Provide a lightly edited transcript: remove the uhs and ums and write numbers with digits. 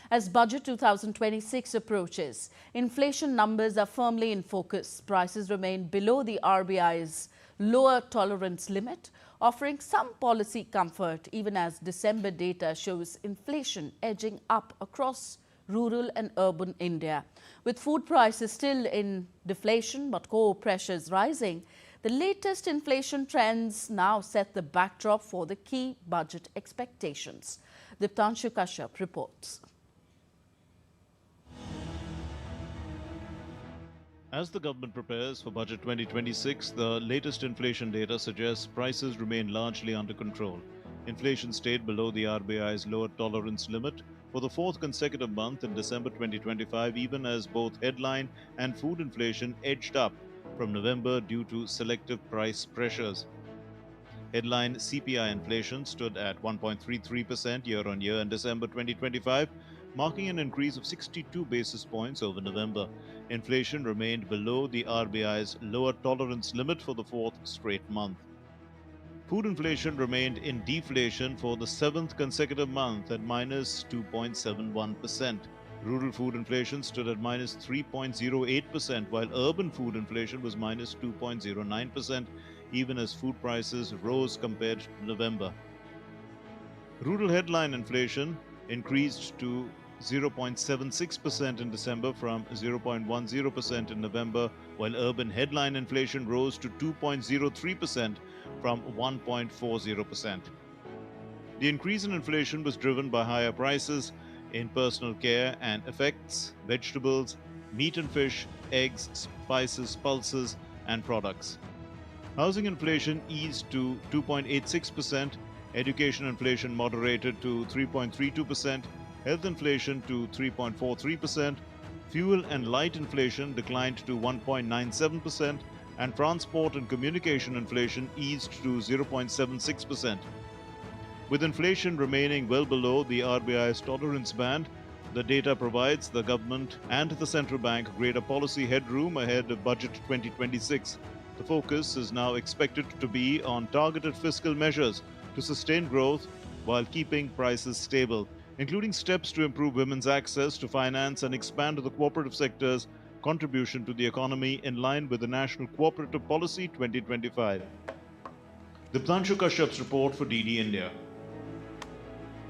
As Budget 2026 approaches, inflation numbers are firmly in focus. Prices remain below the RBI's lower tolerance limit, offering some policy comfort even as December data shows inflation edging up across rural and urban India. With food prices still in deflation but core pressures rising, the latest inflation trends now set the backdrop for the key budget expectations. Diptanshu Kashyap reports. As the government prepares for Budget 2026, the latest inflation data suggests prices remain largely under control. Inflation stayed below the RBI's lower tolerance limit for the fourth consecutive month in December 2025, even as both headline and food inflation edged up from November due to selective price pressures. Headline CPI inflation stood at 1.33% year-on-year in December 2025, marking an increase of 62 basis points over November. Inflation remained below the RBI's lower tolerance limit for the fourth straight month. Food inflation remained in deflation for the seventh consecutive month at minus 2.71%. Rural food inflation stood at minus 3.08%, while urban food inflation was minus 2.09%, even as food prices rose compared to November. Rural headline inflation increased to 0.76% in December from 0.10% in November, while urban headline inflation rose to 2.03% from 1.40%. The increase in inflation was driven by higher prices in personal care and effects, vegetables, meat and fish, eggs, spices, pulses, and products. Housing inflation eased to 2.86%, education inflation moderated to 3.32%, health inflation to 3.43%, fuel and light inflation declined to 1.97%, and transport and communication inflation eased to 0.76%. With inflation remaining well below the RBI's tolerance band, the data provides the government and the central bank greater policy headroom ahead of Budget 2026. The focus is now expected to be on targeted fiscal measures to sustain growth while keeping prices stable, including steps to improve women's access to finance and expand the cooperative sector's contribution to the economy in line with the National Cooperative Policy 2025. Diptanshu Kashyap's report for DD India.